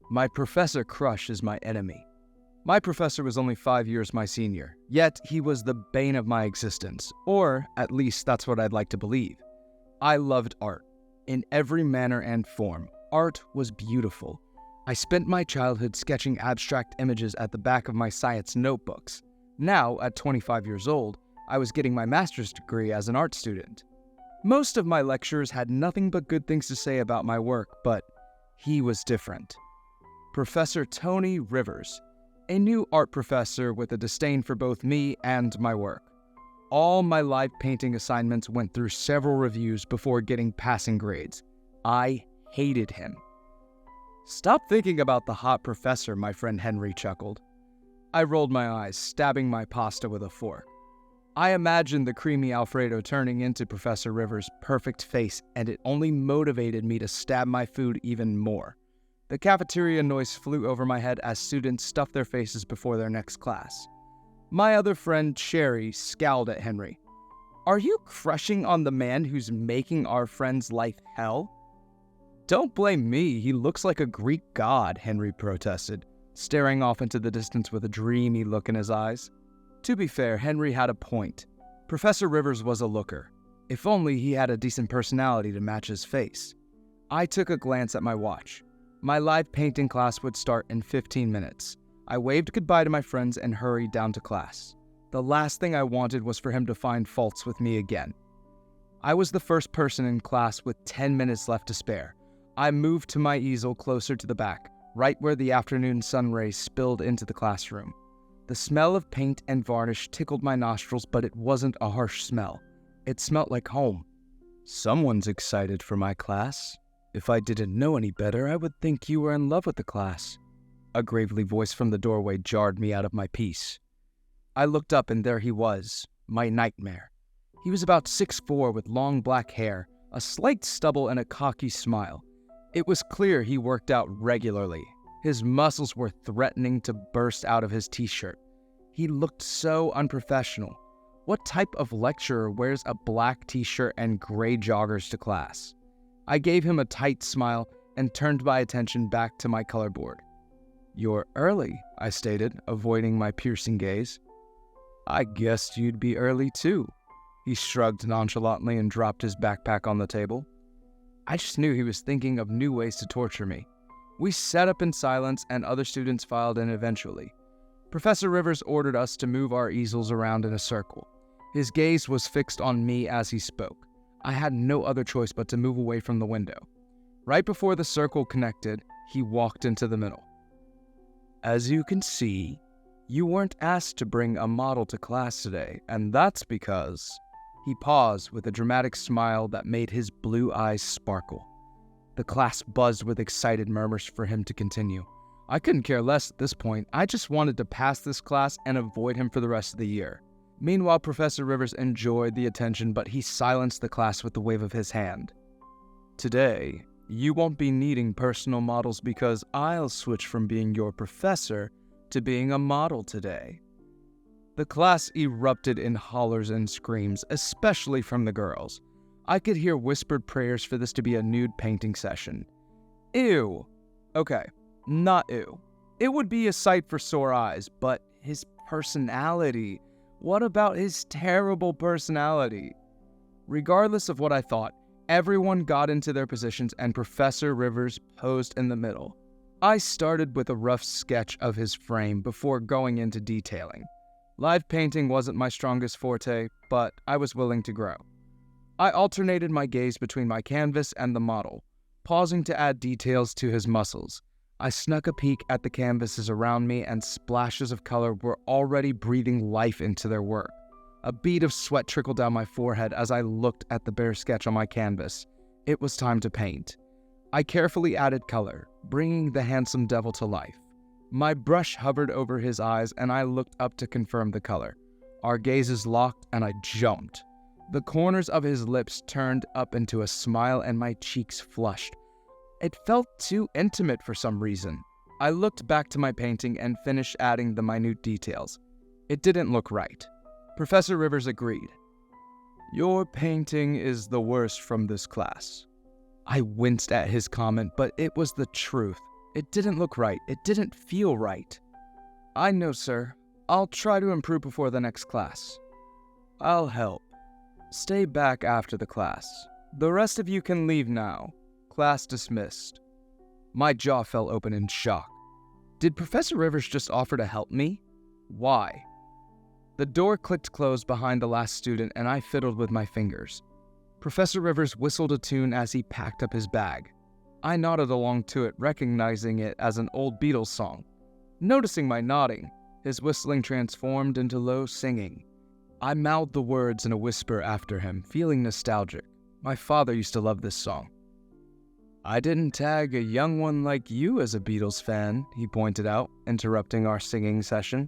My professor crush is my enemy. My professor was only 5 years my senior, yet he was the bane of my existence, or at least that's what I'd like to believe. I loved art. In every manner and form, art was beautiful. I spent my childhood sketching abstract images at the back of my science notebooks. Now, at 25 years old, I was getting my master's degree as an art student. Most of my lecturers had nothing but good things to say about my work, but he was different. Professor Tony Rivers, a new art professor with a disdain for both me and my work. All my live painting assignments went through several reviews before getting passing grades. I hated him. "Stop thinking about the hot professor," my friend Henry chuckled. I rolled my eyes, stabbing my pasta with a fork. I imagined the creamy Alfredo turning into Professor Rivers' perfect face, and it only motivated me to stab my food even more. The cafeteria noise flew over my head as students stuffed their faces before their next class. My other friend, Sherry, scowled at Henry. "Are you crushing on the man who's making our friend's life hell?" "Don't blame me, he looks like a Greek god," Henry protested, staring off into the distance with a dreamy look in his eyes. To be fair, Henry had a point. Professor Rivers was a looker. If only he had a decent personality to match his face. I took a glance at my watch. My live painting class would start in 15 minutes. I waved goodbye to my friends and hurried down to class. The last thing I wanted was for him to find faults with me again. I was the first person in class with 10 minutes left to spare. I moved to my easel closer to the back, right where the afternoon sun rays spilled into the classroom. The smell of paint and varnish tickled my nostrils, but it wasn't a harsh smell. It smelled like home. "Someone's excited for my class. If I didn't know any better, I would think you were in love with the class." A gravely voice from the doorway jarred me out of my peace. I looked up and there he was, my nightmare. He was about 6'4" with long black hair, a slight stubble and a cocky smile. It was clear he worked out regularly. His muscles were threatening to burst out of his t-shirt. He looked so unprofessional. What type of lecturer wears a black t-shirt and gray joggers to class? I gave him a tight smile and turned my attention back to my color board. "You're early," I stated, avoiding my piercing gaze. "I guessed you'd be early too." He shrugged nonchalantly and dropped his backpack on the table. I just knew he was thinking of new ways to torture me. We sat up in silence and other students filed in eventually. Professor Rivers ordered us to move our easels around in a circle. His gaze was fixed on me as he spoke. I had no other choice but to move away from the window. Right before the circle connected, he walked into the middle. "As you can see, you weren't asked to bring a model to class today, and that's because..." He paused with a dramatic smile that made his blue eyes sparkle. The class buzzed with excited murmurs for him to continue. I couldn't care less at this point. I just wanted to pass this class and avoid him for the rest of the year. Meanwhile, Professor Rivers enjoyed the attention, but he silenced the class with the wave of his hand. "Today, you won't be needing personal models because I'll switch from being your professor to being a model today." The class erupted in hollers and screams, especially from the girls. I could hear whispered prayers for this to be a nude painting session. Ew. Okay, not ew. It would be a sight for sore eyes, but his personality. What about his terrible personality? Regardless of what I thought, everyone got into their positions and Professor Rivers posed in the middle. I started with a rough sketch of his frame before going into detailing. Live painting wasn't my strongest forte, but I was willing to grow. I alternated my gaze between my canvas and the model, pausing to add details to his muscles. I snuck a peek at the canvases around me and splashes of color were already breathing life into their work. A bead of sweat trickled down my forehead as I looked at the bare sketch on my canvas. It was time to paint. I carefully added color, bringing the handsome devil to life. My brush hovered over his eyes and I looked up to confirm the color. Our gazes locked and I jumped. The corners of his lips turned up into a smile and my cheeks flushed. It felt too intimate for some reason. I looked back to my painting and finished adding the minute details. It didn't look right. Professor Rivers agreed. "Your painting is the worst from this class." I winced at his comment, but it was the truth. It didn't look right. It didn't feel right. I know, sir. I'll try to improve before the next class. I'll help. Stay back after the class. The rest of you can leave now. Class dismissed. My jaw fell open in shock. Did Professor Rivers just offer to help me? Why? The door clicked closed behind the last student and I fiddled with my fingers. Professor Rivers whistled a tune as he packed up his bag. I nodded along to it, recognizing it as an old Beatles song. Noticing my nodding, his whistling transformed into low singing. I mouthed the words in a whisper after him, feeling nostalgic. My father used to love this song. I didn't tag a young one like you as a Beatles fan, he pointed out, interrupting our singing session.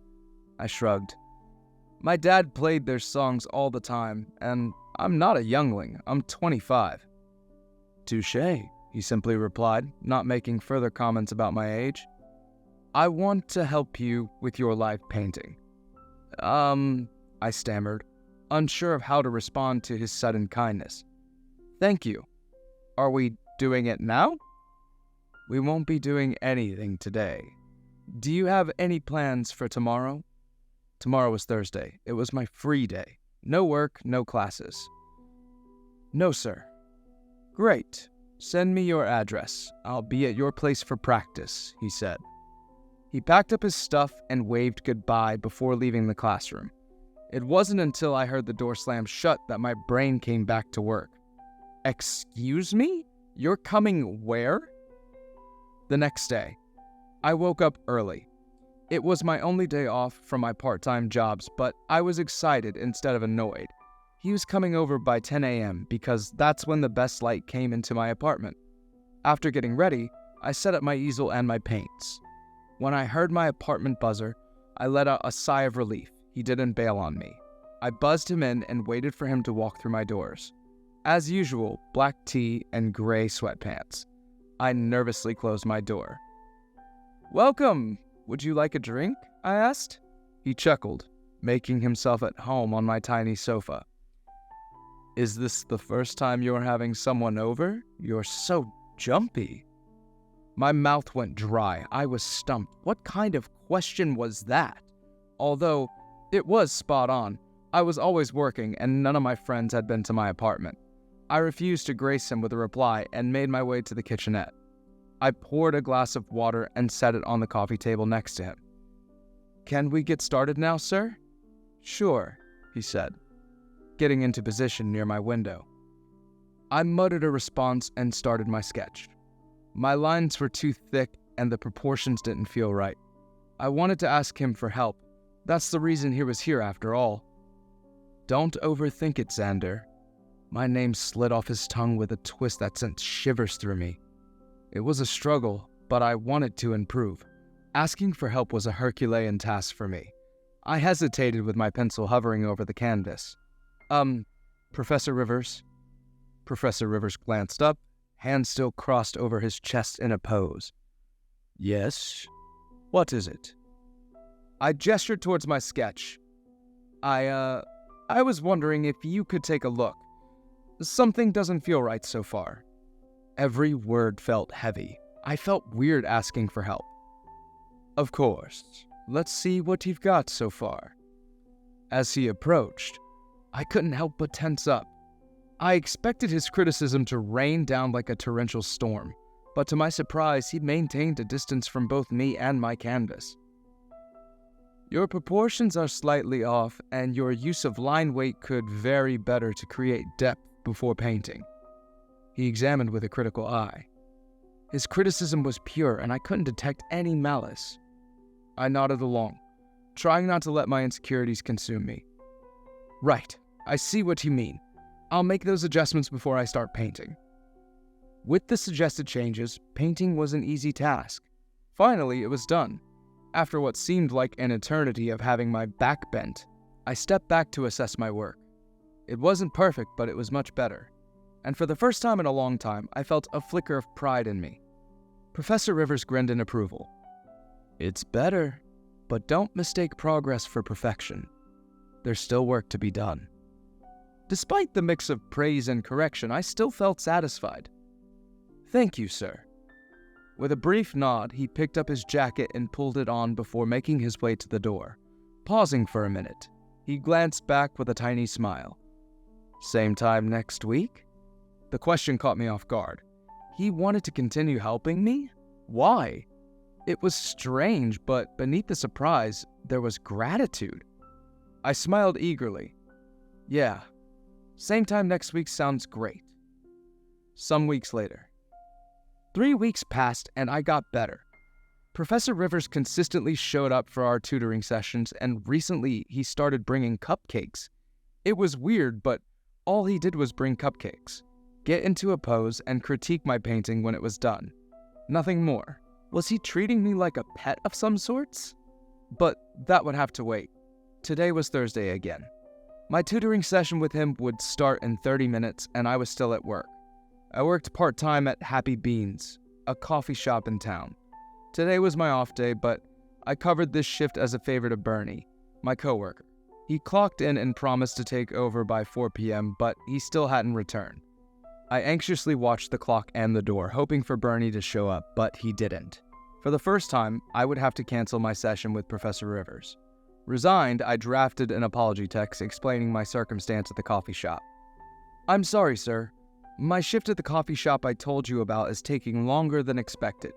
I shrugged. My dad played their songs all the time, and I'm not a youngling, I'm 25. Touché, he simply replied, not making further comments about my age. I want to help you with your live painting. I stammered, unsure of how to respond to his sudden kindness. Thank you. Are we doing it now? We won't be doing anything today. Do you have any plans for tomorrow? Tomorrow was Thursday. It was my free day. No work, no classes. No, sir. Great. Send me your address. I'll be at your place for practice, he said. He packed up his stuff and waved goodbye before leaving the classroom. It wasn't until I heard the door slam shut that my brain came back to work. Excuse me? You're coming where? The next day, I woke up early. It was my only day off from my part-time jobs, but I was excited instead of annoyed. He was coming over by 10 a.m. because that's when the best light came into my apartment. After getting ready, I set up my easel and my paints. When I heard my apartment buzzer, I let out a sigh of relief. He didn't bail on me. I buzzed him in and waited for him to walk through my doors. As usual, black tee and gray sweatpants. I nervously closed my door. Welcome! Would you like a drink? I asked. He chuckled, making himself at home on my tiny sofa. Is this the first time you're having someone over? You're so jumpy. My mouth went dry. I was stumped. What kind of question was that? Although it was spot on. I was always working and none of my friends had been to my apartment. I refused to grace him with a reply and made my way to the kitchenette. I poured a glass of water and set it on the coffee table next to him. Can we get started now, sir? Sure, he said, getting into position near my window. I muttered a response and started my sketch. My lines were too thick and the proportions didn't feel right. I wanted to ask him for help. That's the reason he was here after all. Don't overthink it, Xander. My name slid off his tongue with a twist that sent shivers through me. It was a struggle, but I wanted to improve. Asking for help was a Herculean task for me. I hesitated with my pencil hovering over the canvas. Professor Rivers? Professor Rivers glanced up, hands still crossed over his chest in a pose. Yes? What is it? I gestured towards my sketch. I was wondering if you could take a look. Something doesn't feel right so far. Every word felt heavy. I felt weird asking for help. Of course. Let's see what you've got so far. As he approached, I couldn't help but tense up. I expected his criticism to rain down like a torrential storm, but to my surprise, he maintained a distance from both me and my canvas. Your proportions are slightly off, and your use of line weight could vary better to create depth before painting. He examined with a critical eye. His criticism was pure, and I couldn't detect any malice. I nodded along, trying not to let my insecurities consume me. Right, I see what you mean. I'll make those adjustments before I start painting. With the suggested changes, painting was an easy task. Finally, it was done. After what seemed like an eternity of having my back bent, I stepped back to assess my work. It wasn't perfect, but it was much better. And for the first time in a long time, I felt a flicker of pride in me. Professor Rivers grinned in approval. It's better, but don't mistake progress for perfection. There's still work to be done. Despite the mix of praise and correction, I still felt satisfied. Thank you, sir. With a brief nod, he picked up his jacket and pulled it on before making his way to the door. Pausing for a minute, he glanced back with a tiny smile. "Same time next week?" The question caught me off guard. He wanted to continue helping me? Why? It was strange, but beneath the surprise, there was gratitude. I smiled eagerly. "Yeah, same time next week sounds great." Some weeks later. 3 weeks passed and I got better. Professor Rivers consistently showed up for our tutoring sessions, and recently he started bringing cupcakes. It was weird, but all he did was bring cupcakes, get into a pose, and critique my painting when it was done. Nothing more. Was he treating me like a pet of some sorts? But that would have to wait. Today was Thursday again. My tutoring session with him would start in 30 minutes, and I was still at work. I worked part-time at Happy Beans, a coffee shop in town. Today was my off day, but I covered this shift as a favor to Bernie, my coworker. He clocked in and promised to take over by 4 p.m., but he still hadn't returned. I anxiously watched the clock and the door, hoping for Bernie to show up, but he didn't. For the first time, I would have to cancel my session with Professor Rivers. Resigned, I drafted an apology text explaining my circumstance at the coffee shop. "I'm sorry, sir. My shift at the coffee shop I told you about is taking longer than expected."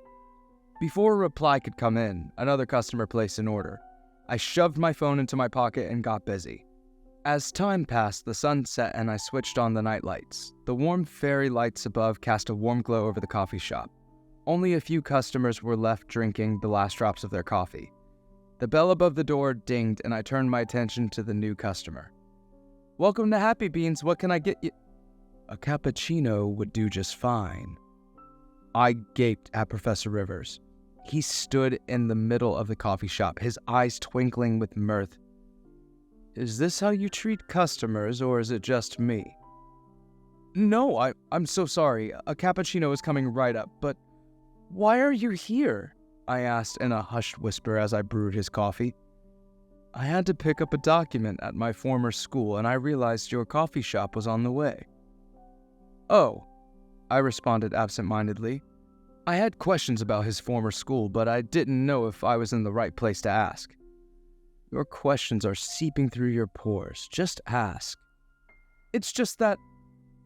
Before a reply could come in, another customer placed an order. I shoved my phone into my pocket and got busy. As time passed, the sun set and I switched on the night lights. The warm fairy lights above cast a warm glow over the coffee shop. Only a few customers were left drinking the last drops of their coffee. The bell above the door dinged and I turned my attention to the new customer. "Welcome to Happy Beans, what can I get you?" "A cappuccino would do just fine." I gaped at Professor Rivers. He stood in the middle of the coffee shop, his eyes twinkling with mirth. "Is this how you treat customers, or is it just me?" "No, I'm so sorry. A cappuccino is coming right up, but why are you here?" I asked in a hushed whisper as I brewed his coffee. "I had to pick up a document at my former school, and I realized your coffee shop was on the way." "Oh," I responded absent-mindedly. I had questions about his former school, but I didn't know if I was in the right place to ask. "Your questions are seeping through your pores. Just ask." "It's just that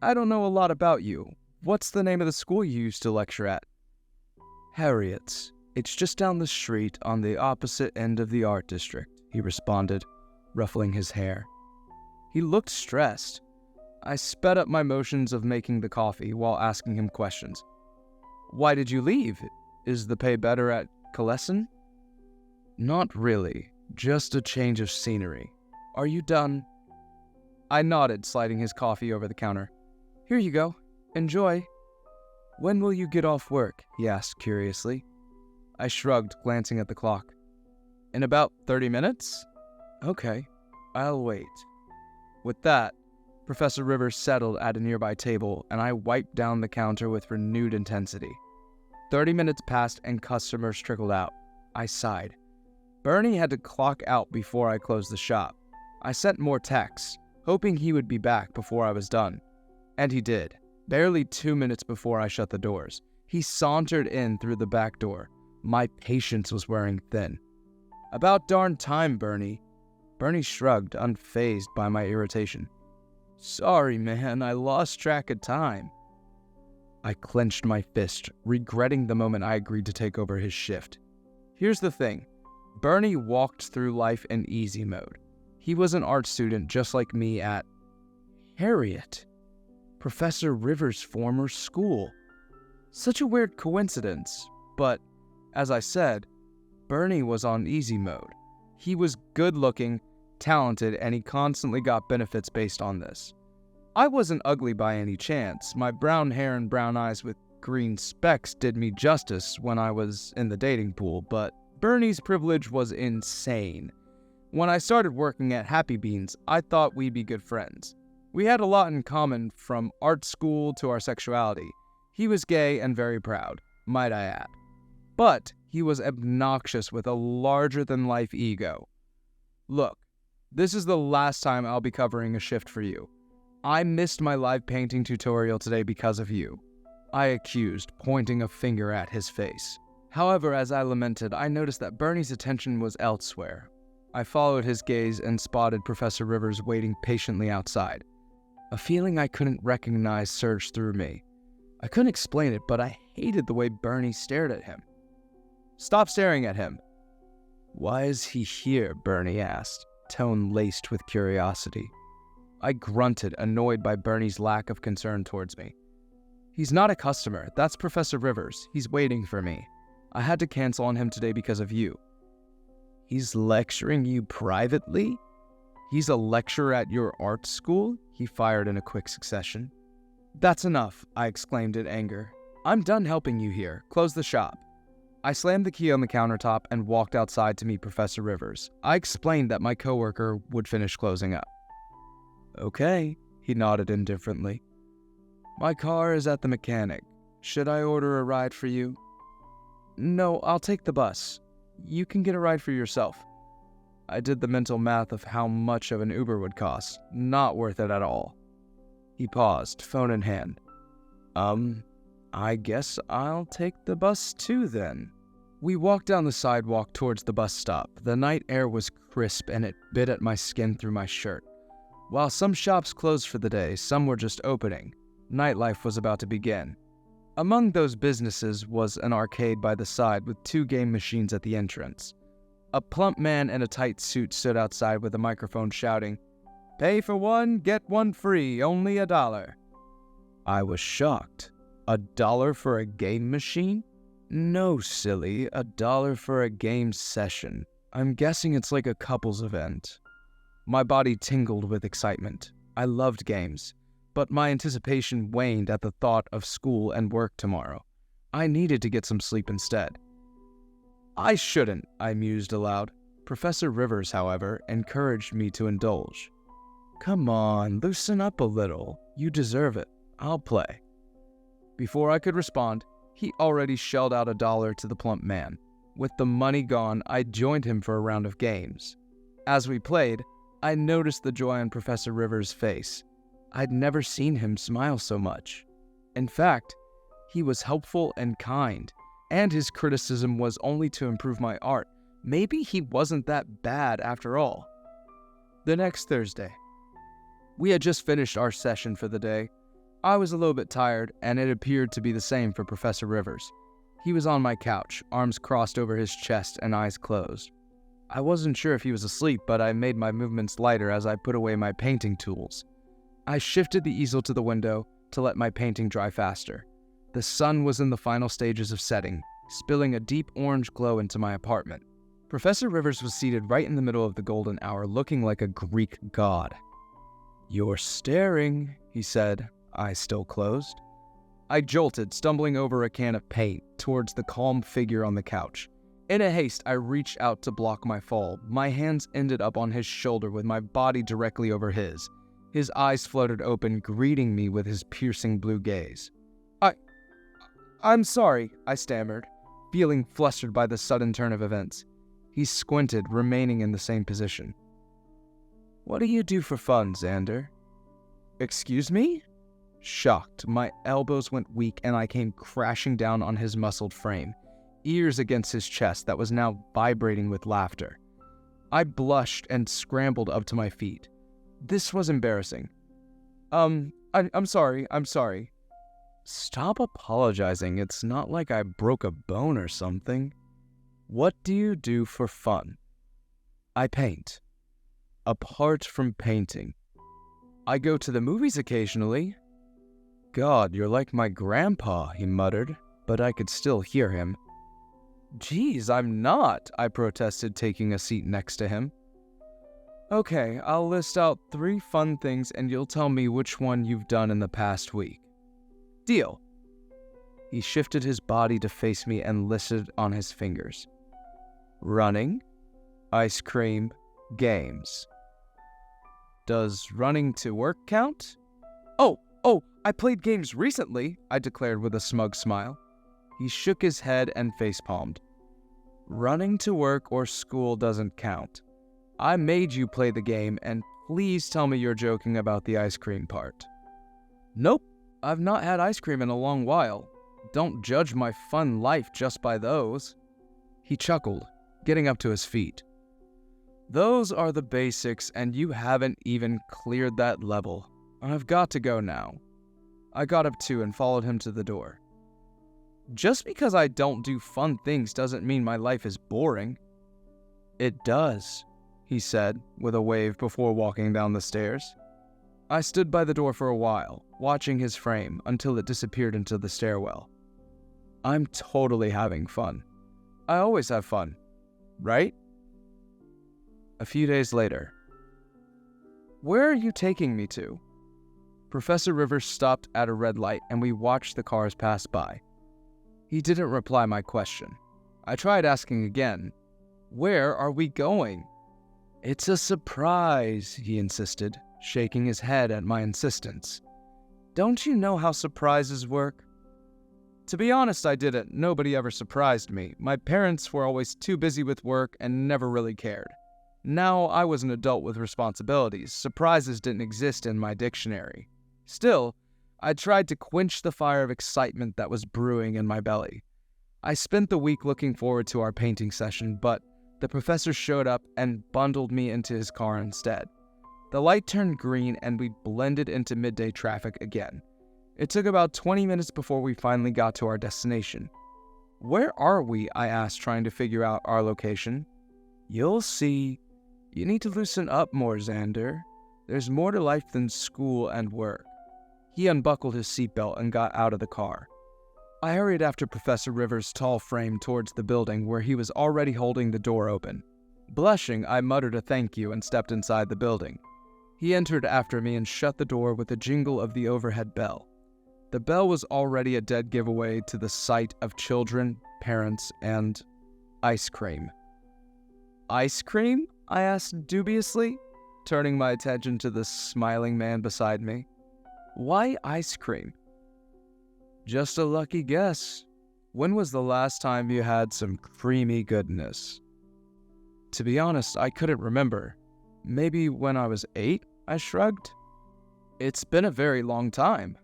I don't know a lot about you. What's the name of the school you used to lecture at?" "Harriet's. It's just down the street on the opposite end of the art district," he responded, ruffling his hair. He looked stressed. I sped up my motions of making the coffee while asking him questions. "Why did you leave? Is the pay better at Colesson?" "Not really. Just a change of scenery. Are you done?" I nodded, sliding his coffee over the counter. "Here you go. Enjoy." "When will you get off work?" he asked curiously. I shrugged, glancing at the clock. "In about 30 minutes?" "Okay, I'll wait." With that, Professor Rivers settled at a nearby table, and I wiped down the counter with renewed intensity. 30 minutes passed and customers trickled out. I sighed. Bernie had to clock out before I closed the shop. I sent more texts, hoping he would be back before I was done. And he did, barely 2 minutes before I shut the doors. He sauntered in through the back door. My patience was wearing thin. "About darn time, Bernie." Bernie shrugged, unfazed by my irritation. "Sorry, man, I lost track of time." I clenched my fist, regretting the moment I agreed to take over his shift. Here's the thing. Bernie walked through life in easy mode. He was an art student just like me at Harriet, Professor Rivers' former school. Such a weird coincidence, but, as I said, Bernie was on easy mode. He was good-looking, talented, and he constantly got benefits based on this. I wasn't ugly by any chance. My brown hair and brown eyes with green specks did me justice when I was in the dating pool, but Bernie's privilege was insane. When I started working at Happy Beans, I thought we'd be good friends. We had a lot in common, from art school to our sexuality. He was gay and very proud, might I add. But he was obnoxious with a larger-than-life ego. "Look, this is the last time I'll be covering a shift for you. I missed my live painting tutorial today because of you." I accused, pointing a finger at his face. However, as I lamented, I noticed that Bernie's attention was elsewhere. I followed his gaze and spotted Professor Rivers waiting patiently outside. A feeling I couldn't recognize surged through me. I couldn't explain it, but I hated the way Bernie stared at him. "Stop staring at him." "Why is he here?" Bernie asked, tone laced with curiosity. I grunted, annoyed by Bernie's lack of concern towards me. "He's not a customer. That's Professor Rivers. He's waiting for me. I had to cancel on him today because of you." "He's lecturing you privately?" "He's a lecturer at your art school?" he fired in a quick succession. "That's enough," I exclaimed in anger. "I'm done helping you here. Close the shop." I slammed the key on the countertop and walked outside to meet Professor Rivers. I explained that my coworker would finish closing up. "Okay," he nodded indifferently. "My car is at the mechanic. Should I order a ride for you?" "No, I'll take the bus. You can get a ride for yourself." I did the mental math of how much of an Uber would cost. Not worth it at all. He paused, phone in hand. I guess I'll take the bus too then." We walked down the sidewalk towards the bus stop. The night air was crisp and it bit at my skin through my shirt. While some shops closed for the day, some were just opening. Nightlife was about to begin. Among those businesses was an arcade by the side with 2 game machines at the entrance. A plump man in a tight suit stood outside with a microphone shouting, "Pay for one, get one free, only $1." I was shocked. $1 for a game machine? No, silly, $1 for a game session. I'm guessing it's like a couples event. My body tingled with excitement. I loved games, but my anticipation waned at the thought of school and work tomorrow. I needed to get some sleep instead. "I shouldn't," I mused aloud. Professor Rivers, however, encouraged me to indulge. "Come on, loosen up a little. You deserve it. I'll play." Before I could respond, he already shelled out $1 to the plump man. With the money gone, I joined him for a round of games. As we played, I noticed the joy on Professor Rivers' face. I'd never seen him smile so much. In fact, he was helpful and kind, and his criticism was only to improve my art. Maybe he wasn't that bad after all. The next Thursday. We had just finished our session for the day. I was a little bit tired, and it appeared to be the same for Professor Rivers. He was on my couch, arms crossed over his chest and eyes closed. I wasn't sure if he was asleep, but I made my movements lighter as I put away my painting tools. I shifted the easel to the window to let my painting dry faster. The sun was in the final stages of setting, spilling a deep orange glow into my apartment. Professor Rivers was seated right in the middle of the golden hour, looking like a Greek god. "You're staring," he said, eyes still closed. I jolted, stumbling over a can of paint towards the calm figure on the couch. In a haste, I reached out to block my fall. My hands ended up on his shoulder with my body directly over his. His eyes floated open, greeting me with his piercing blue gaze. I'm sorry," I stammered, feeling flustered by the sudden turn of events. He squinted, remaining in the same position. "What do you do for fun, Xander?" "Excuse me?" Shocked, my elbows went weak and I came crashing down on his muscled frame, ears against his chest that was now vibrating with laughter. I blushed and scrambled up to my feet. This was embarrassing. I'm sorry. "Stop apologizing. It's not like I broke a bone or something. What do you do for fun?" "I paint." "Apart from painting?" "I go to the movies occasionally." "God, you're like my grandpa," he muttered, but I could still hear him. "Geez, I'm not," I protested, taking a seat next to him. "Okay, I'll list out 3 fun things and you'll tell me which one you've done in the past week." "Deal." He shifted his body to face me and listed on his fingers. "Running, ice cream, games." "Does running to work count?" Oh, I played games recently," I declared with a smug smile. He shook his head and facepalmed. "Running to work or school doesn't count. I made you play the game, and please tell me you're joking about the ice cream part." "Nope, I've not had ice cream in a long while. Don't judge my fun life just by those." He chuckled, getting up to his feet. "Those are the basics, and you haven't even cleared that level. I've got to go now." I got up too and followed him to the door. Just because I don't do fun things doesn't mean my life is boring. "It does," he said, with a wave before walking down the stairs. I stood by the door for a while, watching his frame until it disappeared into the stairwell. I'm totally having fun. I always have fun, right? A few days later. "Where are you taking me to?" Professor Rivers stopped at a red light and we watched the cars pass by. He didn't reply my question. I tried asking again, "Where are we going?" "It's a surprise," he insisted, shaking his head at my insistence. "Don't you know how surprises work?" To be honest, I didn't. Nobody ever surprised me. My parents were always too busy with work and never really cared. Now I was an adult with responsibilities. Surprises didn't exist in my dictionary. Still, I tried to quench the fire of excitement that was brewing in my belly. I spent the week looking forward to our painting session, but the professor showed up and bundled me into his car instead. The light turned green and we blended into midday traffic again. It took about 20 minutes before we finally got to our destination. "Where are we?" I asked, trying to figure out our location. "You'll see. You need to loosen up more, Xander. There's more to life than school and work." He unbuckled his seatbelt and got out of the car. I hurried after Professor Rivers' tall frame towards the building where he was already holding the door open. Blushing, I muttered a thank you and stepped inside the building. He entered after me and shut the door with a jingle of the overhead bell. The bell was already a dead giveaway to the sight of children, parents, and ice cream. "Ice cream?" I asked dubiously, turning my attention to the smiling man beside me. "Why ice cream?" "Just a lucky guess. When was the last time you had some creamy goodness?" To be honest, I couldn't remember. "Maybe when I was 8, I shrugged. "It's been a very long time."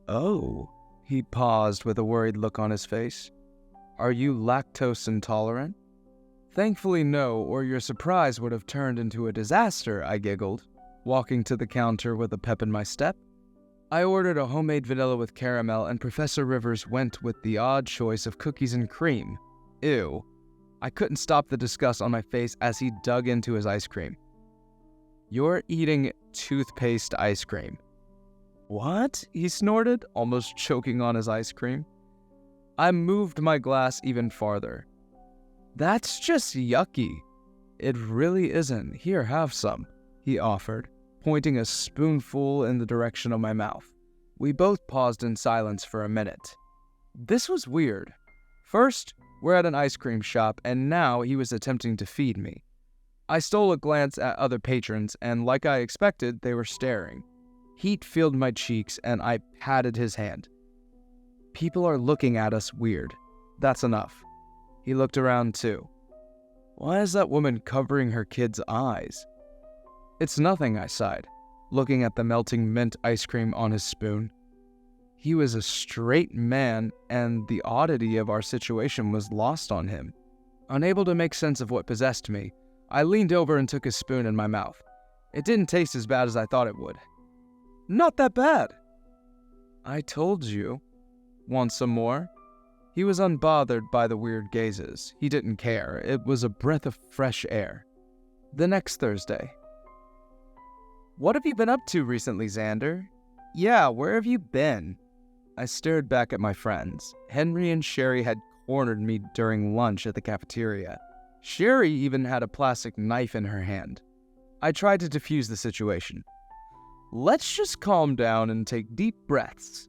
"Oh," he paused with a worried look on his face. "Are you lactose intolerant?" "Thankfully no, or your surprise would have turned into a disaster," I giggled, walking to the counter with a pep in my step. I ordered a homemade vanilla with caramel and Professor Rivers went with the odd choice of cookies and cream. Ew. I couldn't stop the disgust on my face as he dug into his ice cream. "You're eating toothpaste ice cream." "What?" he snorted, almost choking on his ice cream. I moved my glass even farther. "That's just yucky." "It really isn't. Here, have some," he offered, pointing a spoonful in the direction of my mouth. We both paused in silence for a minute. This was weird. First, we're at an ice cream shop, and now he was attempting to feed me. I stole a glance at other patrons, and like I expected, they were staring. Heat filled my cheeks, and I patted his hand. People are looking at us weird. That's enough. He looked around too. "Why is that woman covering her kid's eyes?" "It's nothing," I sighed, looking at the melting mint ice cream on his spoon. He was a straight man, and the oddity of our situation was lost on him. Unable to make sense of what possessed me, I leaned over and took his spoon in my mouth. It didn't taste as bad as I thought it would. "Not that bad." "I told you." "Want some more?" He was unbothered by the weird gazes. He didn't care. It was a breath of fresh air. "The next Thursday." "What have you been up to recently, Xander?" "Yeah, where have you been?" I stared back at my friends. Henry and Sherry had cornered me during lunch at the cafeteria. Sherry even had a plastic knife in her hand. I tried to defuse the situation. "Let's just calm down and take deep breaths.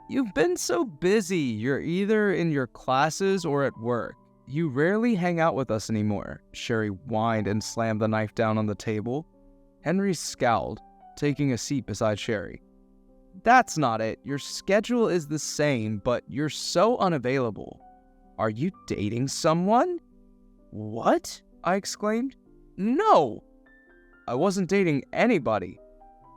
You've been so busy. You're either in your classes or at work. You rarely hang out with us anymore." Sherry whined and slammed the knife down on the table. Henry scowled, taking a seat beside Sherry. "That's not it. Your schedule is the same, but you're so unavailable. Are you dating someone?" "What?" I exclaimed. "No! I wasn't dating anybody."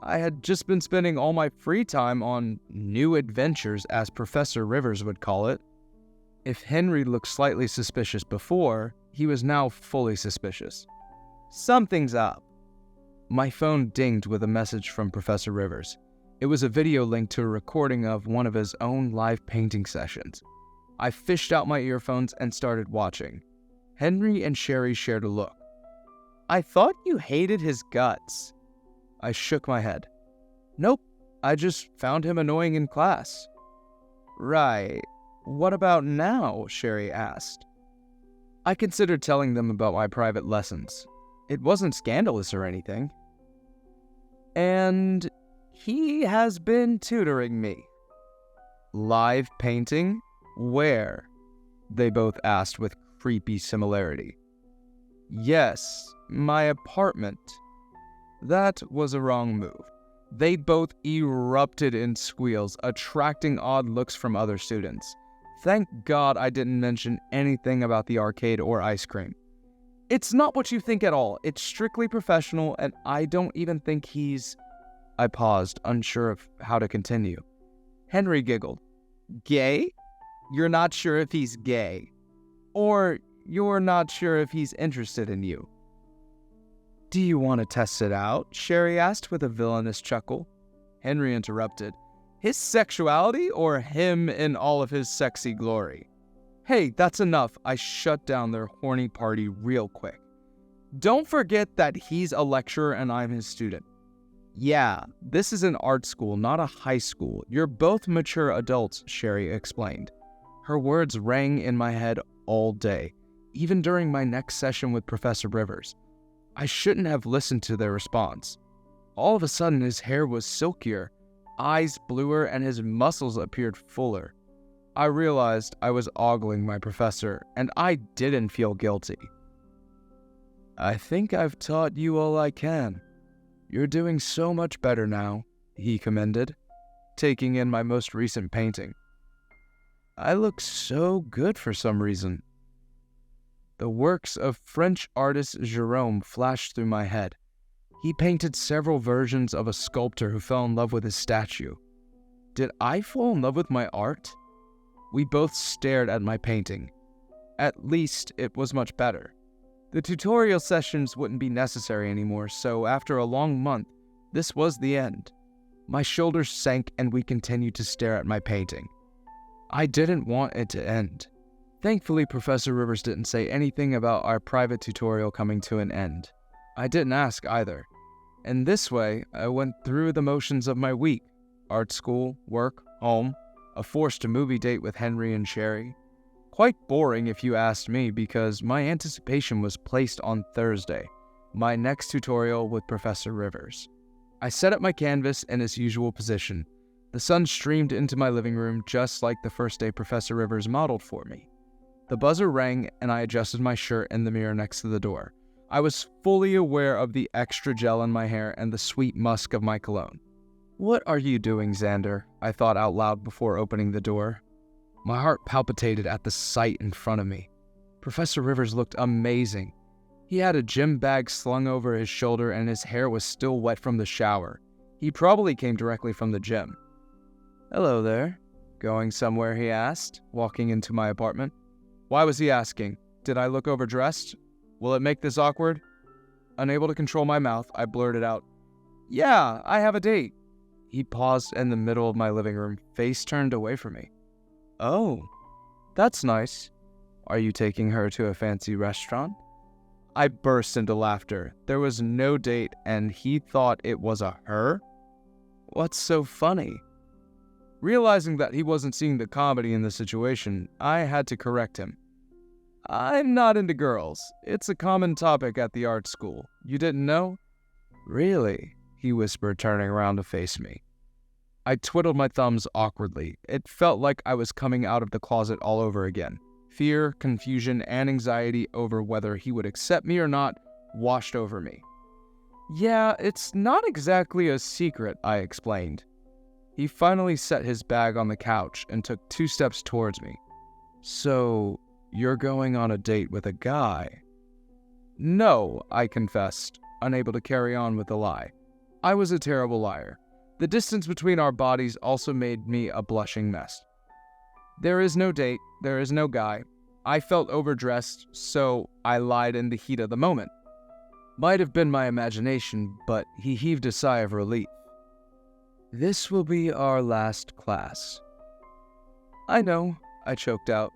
I had just been spending all my free time on new adventures, as Professor Rivers would call it. If Henry looked slightly suspicious before, he was now fully suspicious. Something's up. My phone dinged with a message from Professor Rivers. It was a video link to a recording of one of his own live painting sessions. I fished out my earphones and started watching. Henry and Sherry shared a look. "I thought you hated his guts." I shook my head. "Nope, I just found him annoying in class." "Right. What about now?" Sherry asked. I considered telling them about my private lessons. It wasn't scandalous or anything. "And he has been tutoring me." "Live painting? Where?" they both asked with creepy similarity. "Yes, my apartment." That was a wrong move. They both erupted in squeals, attracting odd looks from other students. Thank God I didn't mention anything about the arcade or ice cream. "It's not what you think at all. It's strictly professional, and I don't even think he's..." I paused, unsure of how to continue. Henry giggled. "Gay? You're not sure if he's gay. Or you're not sure if he's interested in you." "Do you want to test it out?" Sherry asked with a villainous chuckle. Henry interrupted. "His sexuality or him in all of his sexy glory?" "Hey, that's enough." I shut down their horny party real quick. "Don't forget that he's a lecturer and I'm his student." "Yeah, this is an art school, not a high school. You're both mature adults," Sherry explained. Her words rang in my head all day, even during my next session with Professor Rivers. I shouldn't have listened to their response. All of a sudden, his hair was silkier, eyes bluer, and his muscles appeared fuller. I realized I was ogling my professor, and I didn't feel guilty. "I think I've taught you all I can. You're doing so much better now," he commended, taking in my most recent painting. I look so good for some reason. The works of French artist Gérôme flashed through my head. He painted several versions of a sculptor who fell in love with his statue. Did I fall in love with my art? We both stared at my painting. At least it was much better. The tutorial sessions wouldn't be necessary anymore, so after a long month, this was the end. My shoulders sank and we continued to stare at my painting. I didn't want it to end. Thankfully, Professor Rivers didn't say anything about our private tutorial coming to an end. I didn't ask either. In this way, I went through the motions of my week. Art school, work, home, a forced movie date with Henry and Sherry. Quite boring if you asked me, because my anticipation was placed on Thursday, my next tutorial with Professor Rivers. I set up my canvas in its usual position. The sun streamed into my living room just like the first day Professor Rivers modeled for me. The buzzer rang and I adjusted my shirt in the mirror next to the door. I was fully aware of the extra gel in my hair and the sweet musk of my cologne. "What are you doing, Xander?" I thought out loud before opening the door. My heart palpitated at the sight in front of me. Professor Rivers looked amazing. He had a gym bag slung over his shoulder and his hair was still wet from the shower. He probably came directly from the gym. "Hello there. Going somewhere?" he asked, walking into my apartment. Why was he asking? Did I look overdressed? Will it make this awkward? Unable to control my mouth, I blurted out, "Yeah, I have a date." He paused in the middle of my living room, face turned away from me. "Oh, that's nice. Are you taking her to a fancy restaurant?" I burst into laughter. There was no date, and he thought it was a her? What's so funny? Realizing that he wasn't seeing the comedy in the situation, I had to correct him. "I'm not into girls. It's a common topic at the art school. You didn't know?" "Really?" he whispered, turning around to face me. I twiddled my thumbs awkwardly. It felt like I was coming out of the closet all over again. Fear, confusion, and anxiety over whether he would accept me or not washed over me. "Yeah, it's not exactly a secret," I explained. He finally set his bag on the couch and took 2 steps towards me. "So, you're going on a date with a guy?" "No," I confessed, unable to carry on with the lie. I was a terrible liar. The distance between our bodies also made me a blushing mess. There is no date, there is no guy. I felt overdressed, so I lied in the heat of the moment. Might have been my imagination, but he heaved a sigh of relief. This will be our last class. I know, I choked out.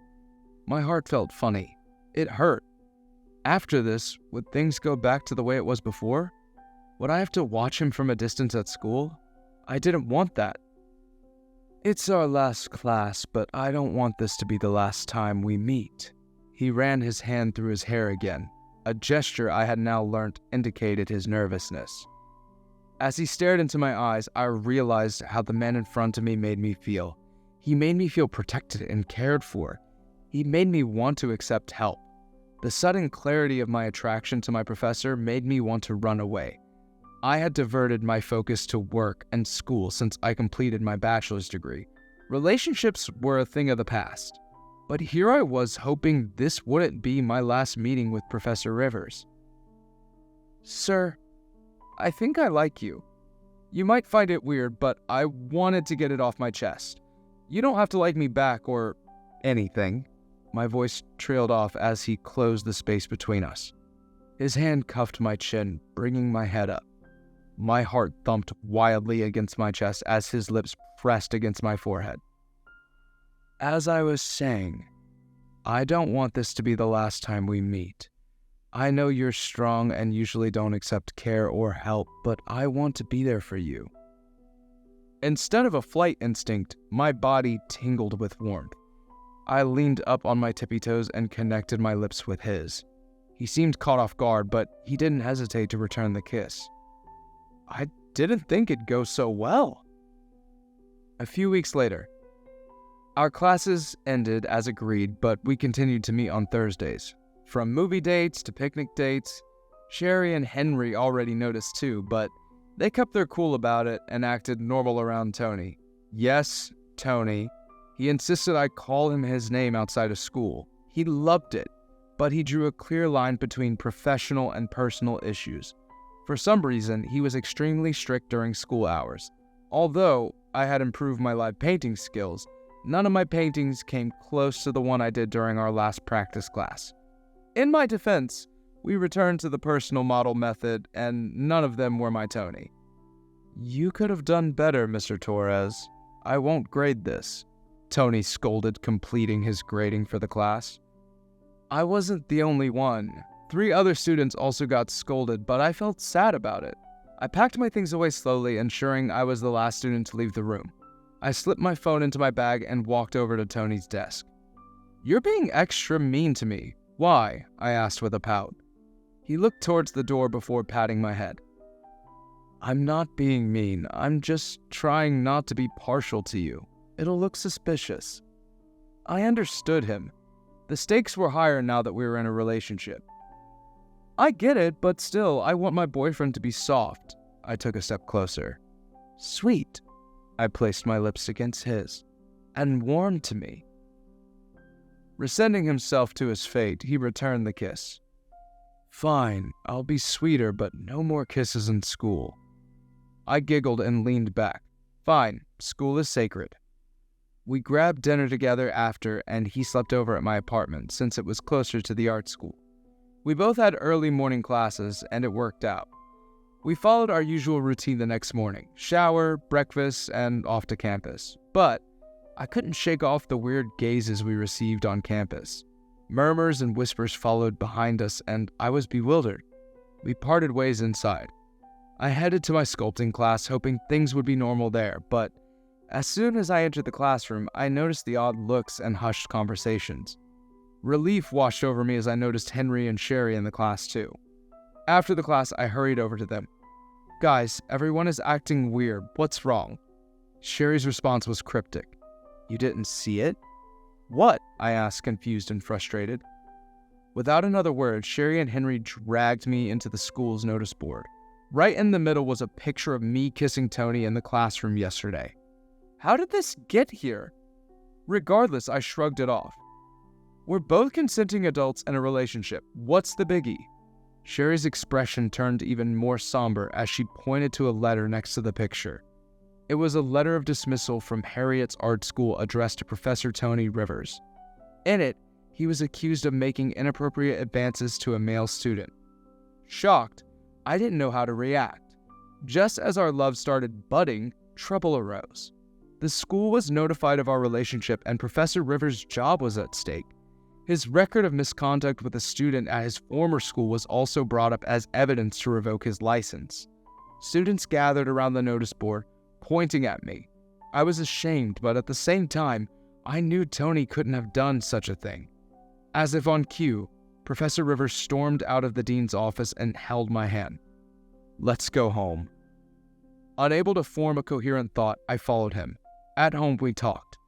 My heart felt funny. It hurt. After this, would things go back to the way it was before? Would I have to watch him from a distance at school? I didn't want that. It's our last class, but I don't want this to be the last time we meet. He ran his hand through his hair again, a gesture I had now learnt indicated his nervousness. As he stared into my eyes, I realized how the man in front of me made me feel. He made me feel protected and cared for. He made me want to accept help. The sudden clarity of my attraction to my professor made me want to run away. I had diverted my focus to work and school since I completed my bachelor's degree. Relationships were a thing of the past. But here I was hoping this wouldn't be my last meeting with Professor Rivers. Sir, I think I like you. You might find it weird, but I wanted to get it off my chest. You don't have to like me back or anything. My voice trailed off as he closed the space between us. His hand cuffed my chin, bringing my head up. My heart thumped wildly against my chest as his lips pressed against my forehead. As I was saying, I don't want this to be the last time we meet. I know you're strong and usually don't accept care or help, but I want to be there for you. Instead of a flight instinct, my body tingled with warmth. I leaned up on my tippy toes and connected my lips with his. He seemed caught off guard, but he didn't hesitate to return the kiss. I didn't think it'd go so well. A few weeks later, our classes ended as agreed, but we continued to meet on Thursdays. From movie dates to picnic dates, Sherry and Henry already noticed too, but they kept their cool about it and acted normal around Tony. Yes, Tony. He insisted I call him his name outside of school. He loved it, but he drew a clear line between professional and personal issues. For some reason, he was extremely strict during school hours. Although I had improved my live painting skills, none of my paintings came close to the one I did during our last practice class. In my defense, we returned to the personal model method, and none of them were my Tony. You could have done better, Mr. Torres. I won't grade this, Tony scolded, completing his grading for the class. I wasn't the only one. 3 other students also got scolded, but I felt sad about it. I packed my things away slowly, ensuring I was the last student to leave the room. I slipped my phone into my bag and walked over to Tony's desk. You're being extra mean to me. Why? I asked with a pout. He looked towards the door before patting my head. I'm not being mean. I'm just trying not to be partial to you. It'll look suspicious. I understood him. The stakes were higher now that we were in a relationship. I get it, but still, I want my boyfriend to be soft. I took a step closer. Sweet. I placed my lips against his. And warm to me. Resenting himself to his fate, he returned the kiss. Fine, I'll be sweeter, but no more kisses in school. I giggled and leaned back. Fine, school is sacred. We grabbed dinner together after, and he slept over at my apartment since it was closer to the art school. We both had early morning classes, and it worked out. We followed our usual routine the next morning, shower, breakfast, and off to campus. But I couldn't shake off the weird gazes we received on campus. Murmurs and whispers followed behind us, and I was bewildered. We parted ways inside. I headed to my sculpting class, hoping things would be normal there, but as soon as I entered the classroom, I noticed the odd looks and hushed conversations. Relief washed over me as I noticed Henry and Sherry in the class too. After the class, I hurried over to them. Guys, everyone is acting weird. What's wrong? Sherry's response was cryptic. You didn't see it? What? I asked, confused and frustrated. Without another word, Sherry and Henry dragged me into the school's notice board. Right in the middle was a picture of me kissing Tony in the classroom yesterday. How did this get here? Regardless, I shrugged it off. We're both consenting adults in a relationship. What's the biggie? Sherry's expression turned even more somber as she pointed to a letter next to the picture. It was a letter of dismissal from Harriet's art school addressed to Professor Tony Rivers. In it, he was accused of making inappropriate advances to a male student. Shocked, I didn't know how to react. Just as our love started budding, trouble arose. The school was notified of our relationship and Professor Rivers' job was at stake. His record of misconduct with a student at his former school was also brought up as evidence to revoke his license. Students gathered around the notice board, pointing at me. I was ashamed, but at the same time, I knew Tony couldn't have done such a thing. As if on cue, Professor Rivers stormed out of the dean's office and held my hand. "Let's go home." Unable to form a coherent thought, I followed him. At home, we talked.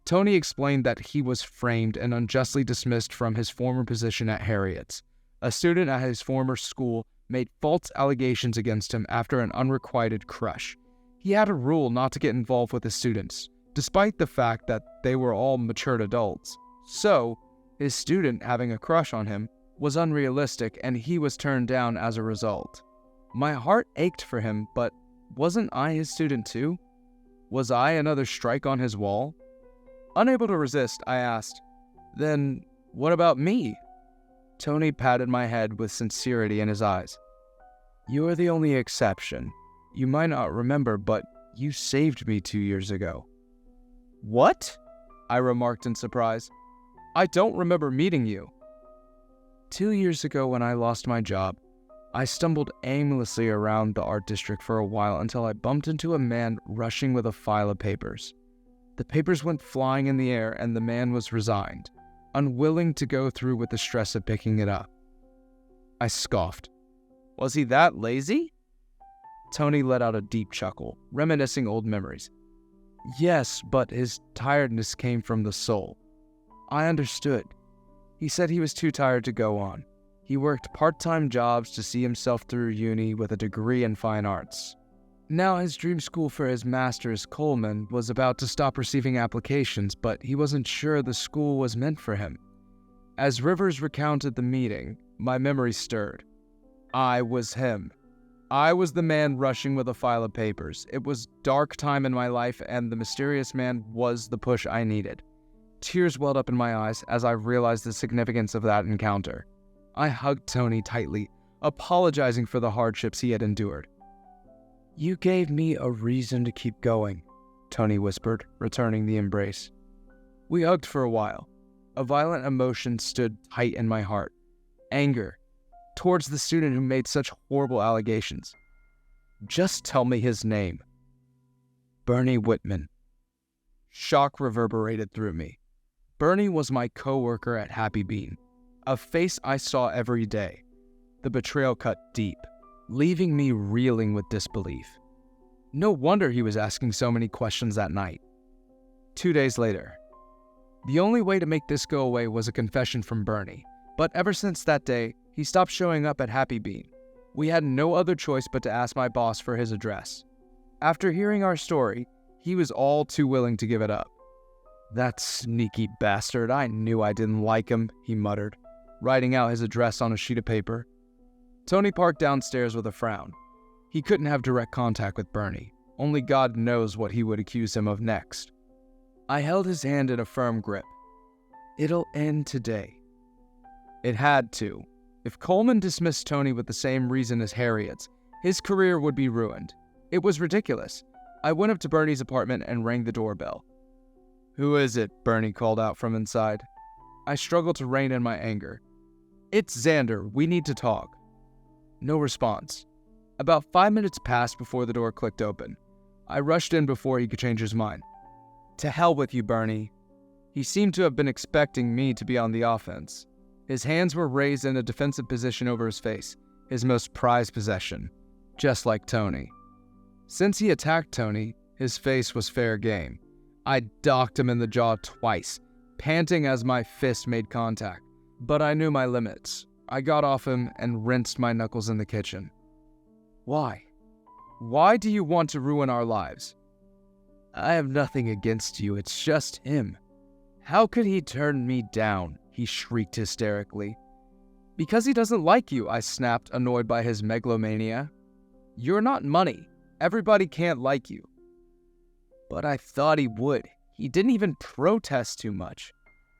Tony explained that he was framed and unjustly dismissed from his former position at Harriet's. A student at his former school made false allegations against him after an unrequited crush. He had a rule not to get involved with his students, despite the fact that they were all matured adults. So, his student having a crush on him was unrealistic and he was turned down as a result. My heart ached for him, but wasn't I his student too? Was I another strike on his wall? Unable to resist, I asked, "Then what about me?" Tony patted my head with sincerity in his eyes. "You are the only exception. You might not remember, but you saved me 2 years ago." "What?" I remarked in surprise. "I don't remember meeting you." 2 years ago when I lost my job, I stumbled aimlessly around the art district for a while until I bumped into a man rushing with a file of papers. The papers went flying in the air and the man was resigned, unwilling to go through with the stress of picking it up. I scoffed. "Was he that lazy?" Tony let out a deep chuckle, reminiscing old memories. "Yes, but his tiredness came from the soul." I understood. He said he was too tired to go on. He worked part-time jobs to see himself through uni with a degree in fine arts. Now his dream school for his master's, Coleman, was about to stop receiving applications, but he wasn't sure the school was meant for him. As Rivers recounted the meeting, my memory stirred. I was him. I was the man rushing with a file of papers. It was dark time in my life, and the mysterious man was the push I needed. Tears welled up in my eyes as I realized the significance of that encounter. I hugged Tony tightly, apologizing for the hardships he had endured. "You gave me a reason to keep going," Tony whispered, returning the embrace. We hugged for a while. A violent emotion stood tight in my heart. Anger. Towards the student who made such horrible allegations. "Just tell me his name." "Bernie Whitman." Shock reverberated through me. Bernie was my co-worker at Happy Bean, a face I saw every day. The betrayal cut deep, leaving me reeling with disbelief. No wonder he was asking so many questions that night. 2 days later. The only way to make this go away was a confession from Bernie, but ever since that day, he stopped showing up at Happy Bean. We had no other choice but to ask my boss for his address. After hearing our story, he was all too willing to give it up. "That sneaky bastard, I knew I didn't like him," he muttered, writing out his address on a sheet of paper. Tony parked downstairs with a frown. He couldn't have direct contact with Bernie. Only God knows what he would accuse him of next. I held his hand in a firm grip. "It'll end today." It had to. If Coleman dismissed Tony with the same reason as Harriet's, his career would be ruined. It was ridiculous. I went up to Bernie's apartment and rang the doorbell. "Who is it?" Bernie called out from inside. I struggled to rein in my anger. "It's Xander. We need to talk." No response. About 5 minutes passed before the door clicked open. I rushed in before he could change his mind. "To hell with you, Bernie." He seemed to have been expecting me to be on the offense. His hands were raised in a defensive position over his face, his most prized possession, just like Tony. Since he attacked Tony, his face was fair game. I docked him in the jaw twice, panting as my fist made contact, but I knew my limits. I got off him and rinsed my knuckles in the kitchen. "Why? Why do you want to ruin our lives?" "I have nothing against you, it's just him. How could he turn me down?" he shrieked hysterically. Because he doesn't like you, I snapped, annoyed by his megalomania. You're not money. Everybody can't like you. But I thought he would. He didn't even protest too much.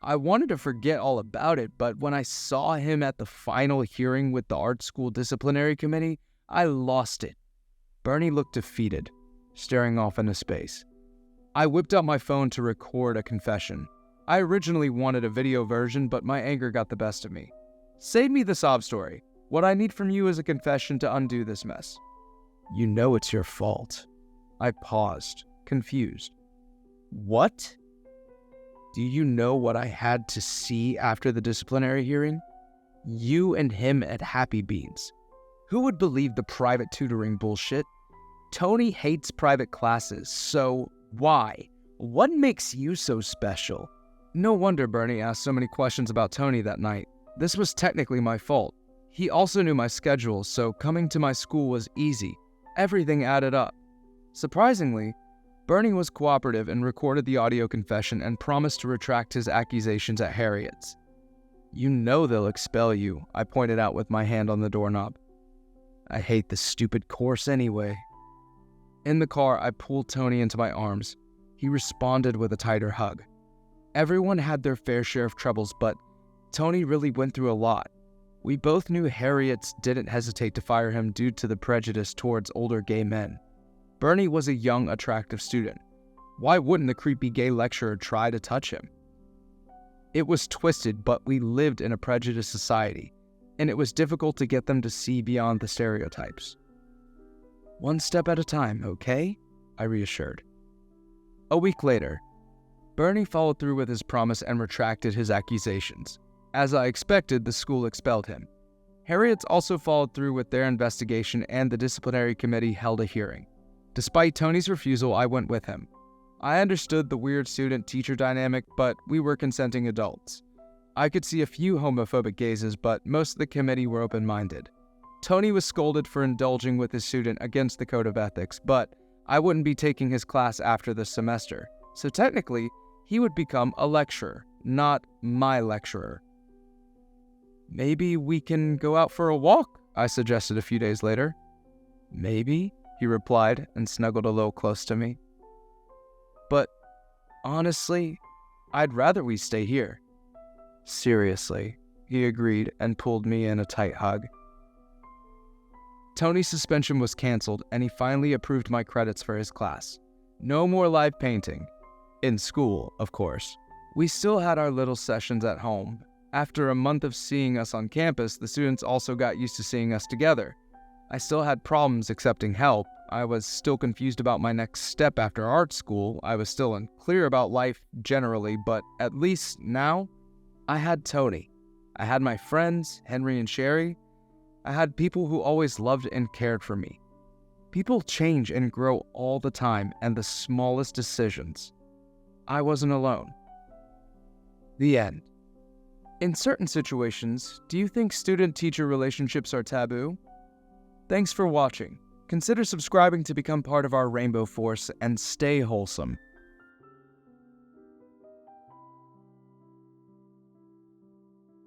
I wanted to forget all about it, but when I saw him at the final hearing with the art school disciplinary committee, I lost it. Bernie looked defeated, staring off into space. I whipped out my phone to record a confession. I originally wanted a video version, but my anger got the best of me. Save me the sob story. What I need from you is a confession to undo this mess. You know it's your fault. I paused, confused. What? Do you know what I had to see after the disciplinary hearing? You and him at Happy Beans. Who would believe the private tutoring bullshit? Tony hates private classes, so why? What makes you so special? No wonder Bernie asked so many questions about Tony that night. This was technically my fault. He also knew my schedule, so coming to my school was easy. Everything added up. Surprisingly, Bernie was cooperative and recorded the audio confession and promised to retract his accusations at Harriet's. You know they'll expel you, I pointed out with my hand on the doorknob. I hate this stupid course anyway. In the car, I pulled Tony into my arms. He responded with a tighter hug. Everyone had their fair share of troubles, but Tony really went through a lot. We both knew Harriet's didn't hesitate to fire him due to the prejudice towards older gay men. Bernie was a young, attractive student. Why wouldn't the creepy gay lecturer try to touch him? It was twisted, but we lived in a prejudiced society, and it was difficult to get them to see beyond the stereotypes. One step at a time, okay? I reassured. A week later, Bernie followed through with his promise and retracted his accusations. As I expected, the school expelled him. Harriet's also followed through with their investigation, and the disciplinary committee held a hearing. Despite Tony's refusal, I went with him. I understood the weird student-teacher dynamic, but we were consenting adults. I could see a few homophobic gazes, but most of the committee were open-minded. Tony was scolded for indulging with his student against the code of ethics, but I wouldn't be taking his class after this semester, so technically, he would become a lecturer, not my lecturer. Maybe we can go out for a walk, I suggested a few days later. Maybe, he replied and snuggled a little close to me. But honestly, I'd rather we stay here. Seriously, he agreed and pulled me in a tight hug. Tony's suspension was canceled, and he finally approved my credits for his class. No more live painting. In school, of course. We still had our little sessions at home. After a month of seeing us on campus, the students also got used to seeing us together. I still had problems accepting help. I was still confused about my next step after art school. I was still unclear about life generally, but at least now, I had Tony. I had my friends, Henry and Sherry. I had people who always loved and cared for me. People change and grow all the time, and the smallest decisions. I wasn't alone. The end. In certain situations, do you think student-teacher relationships are taboo? Thanks for watching. Consider subscribing to become part of our Rainbow Force and stay wholesome.